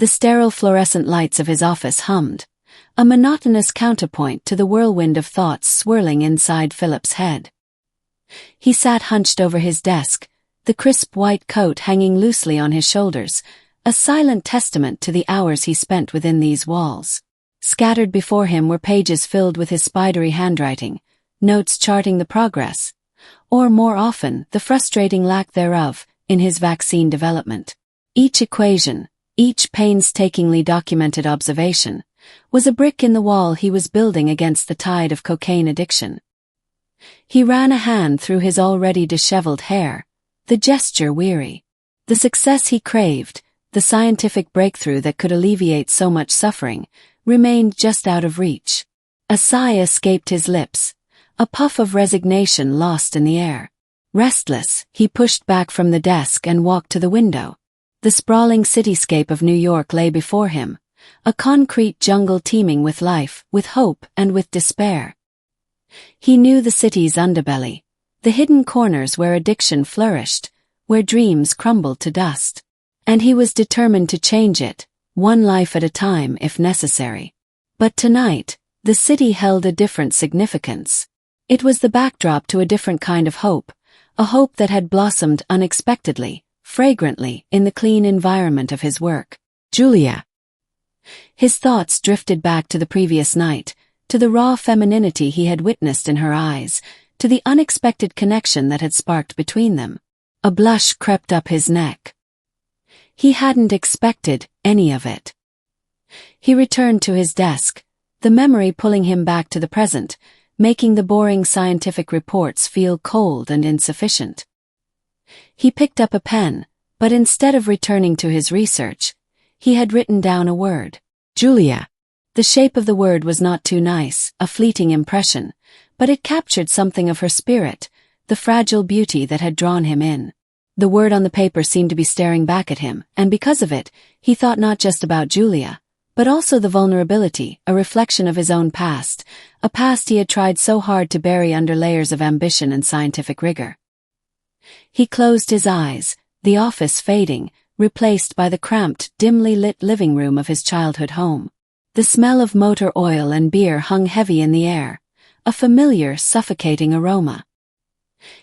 The sterile fluorescent lights of his office hummed, a monotonous counterpoint to the whirlwind of thoughts swirling inside Philip's head. He sat hunched over his desk, the crisp white coat hanging loosely on his shoulders, a silent testament to the hours he spent within these walls. Scattered before him were pages filled with his spidery handwriting, notes charting the progress, or more often, the frustrating lack thereof, in his vaccine development. Each equation, each painstakingly documented observation, was a brick in the wall he was building against the tide of cocaine addiction. He ran a hand through his already disheveled hair, the gesture weary. The success he craved, the scientific breakthrough that could alleviate so much suffering, remained just out of reach. A sigh escaped his lips, a puff of resignation lost in the air. Restless, he pushed back from the desk and walked to the window. The sprawling cityscape of New York lay before him, a concrete jungle teeming with life, with hope, and with despair. He knew the city's underbelly, the hidden corners where addiction flourished, where dreams crumbled to dust. And he was determined to change it, one life at a time if necessary. But tonight, the city held a different significance. It was the backdrop to a different kind of hope, a hope that had blossomed unexpectedly, fragrantly, in the clean environment of his work. Julia. His thoughts drifted back to the previous night, to the raw femininity he had witnessed in her eyes, to the unexpected connection that had sparked between them. A blush crept up his neck. He hadn't expected any of it. He returned to his desk, the memory pulling him back to the present, making the boring scientific reports feel cold and insufficient. He picked up a pen, but instead of returning to his research, he had written down a word. Julia. The shape of the word was not too nice, a fleeting impression, but it captured something of her spirit, the fragile beauty that had drawn him in. The word on the paper seemed to be staring back at him, and because of it, he thought not just about Julia, but also the vulnerability, a reflection of his own past, a past he had tried so hard to bury under layers of ambition and scientific rigor. He closed his eyes, the office fading, replaced by the cramped, dimly lit living room of his childhood home. The smell of motor oil and beer hung heavy in the air, a familiar, suffocating aroma.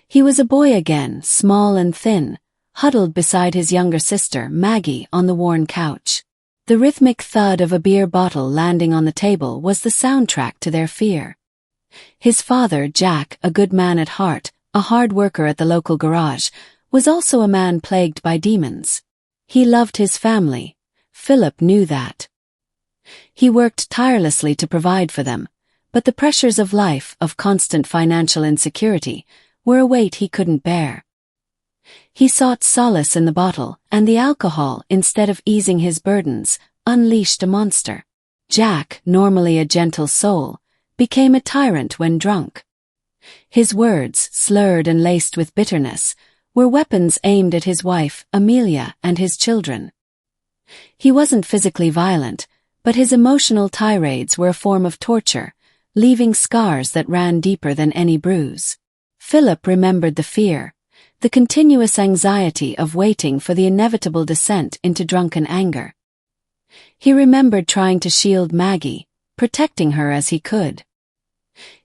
He was a boy again, small and thin, huddled beside his younger sister, Maggie, on the worn couch. The rhythmic thud of a beer bottle landing on the table was the soundtrack to their fear. His father, Jack, a good man at heart, a hard worker at the local garage, was also a man plagued by demons. He loved his family. Philip knew that. He worked tirelessly to provide for them, but the pressures of life, of constant financial insecurity, were a weight he couldn't bear. He sought solace in the bottle, and the alcohol, instead of easing his burdens, unleashed a monster. Jack, normally a gentle soul, became a tyrant when drunk. His words, slurred and laced with bitterness, were weapons aimed at his wife, Amelia, and his children. He wasn't physically violent, but his emotional tirades were a form of torture, leaving scars that ran deeper than any bruise. Philip remembered the fear, the continuous anxiety of waiting for the inevitable descent into drunken anger. He remembered trying to shield Maggie, protecting her as he could.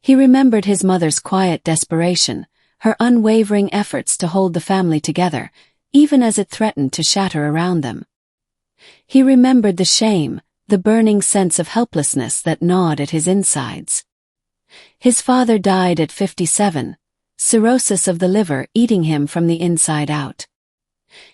He remembered his mother's quiet desperation, her unwavering efforts to hold the family together, even as it threatened to shatter around them. He remembered the shame, the burning sense of helplessness that gnawed at his insides. His father died at 57, cirrhosis of the liver eating him from the inside out.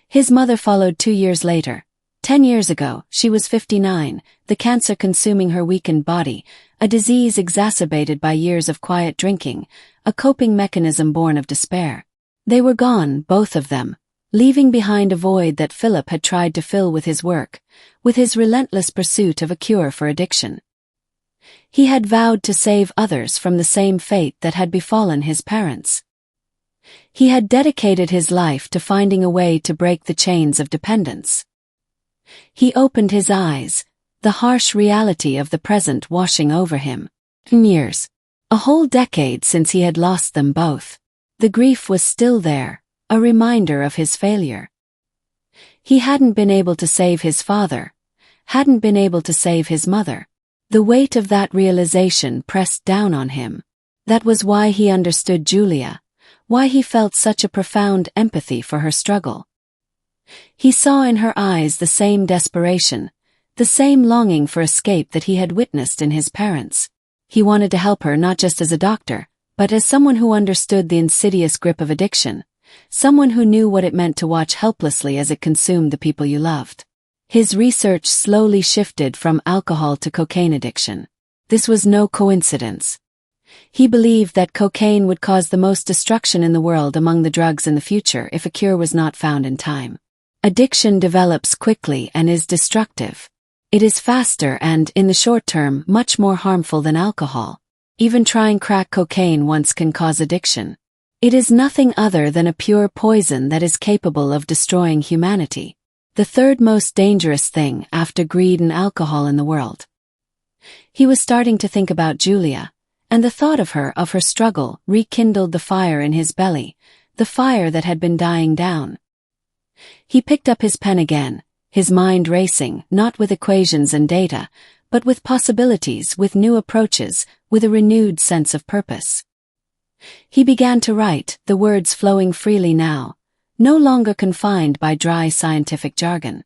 His mother followed 2 years later. 10 years ago, she was 59, the cancer consuming her weakened body, a disease exacerbated by years of quiet drinking, a coping mechanism born of despair. They were gone, both of them, leaving behind a void that Philip had tried to fill with his work, with his relentless pursuit of a cure for addiction. He had vowed to save others from the same fate that had befallen his parents. He had dedicated his life to finding a way to break the chains of dependence. He opened his eyes, the harsh reality of the present washing over him. 10 years. A whole decade since he had lost them both. The grief was still there, a reminder of his failure. He hadn't been able to save his father, hadn't been able to save his mother. The weight of that realization pressed down on him. That was why he understood Julia, why he felt such a profound empathy for her struggle. He saw in her eyes the same desperation, the same longing for escape that he had witnessed in his parents. He wanted to help her not just as a doctor, but as someone who understood the insidious grip of addiction, someone who knew what it meant to watch helplessly as it consumed the people you loved. His research slowly shifted from alcohol to cocaine addiction. This was no coincidence. He believed that cocaine would cause the most destruction in the world among the drugs in the future if a cure was not found in time. Addiction develops quickly and is destructive. It is faster and, in the short term, much more harmful than alcohol. Even trying crack cocaine once can cause addiction. It is nothing other than a pure poison that is capable of destroying humanity. The third most dangerous thing after greed and alcohol in the world. He was starting to think about Julia, and the thought of her struggle, rekindled the fire in his belly, the fire that had been dying down. He picked up his pen again, his mind racing, not with equations and data, but with possibilities, with new approaches, with a renewed sense of purpose. He began to write, the words flowing freely now, no longer confined by dry scientific jargon.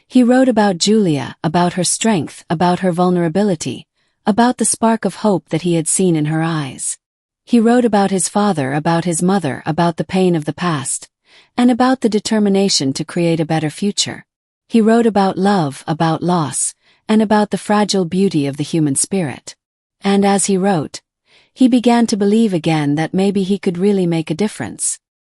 He wrote about Julia, about her strength, about her vulnerability, about the spark of hope that he had seen in her eyes. He wrote about his father, about his mother, about the pain of the past, and about the determination to create a better future. He wrote about love, about loss, and about the fragile beauty of the human spirit. And as he wrote, he began to believe again that maybe he could really make a difference.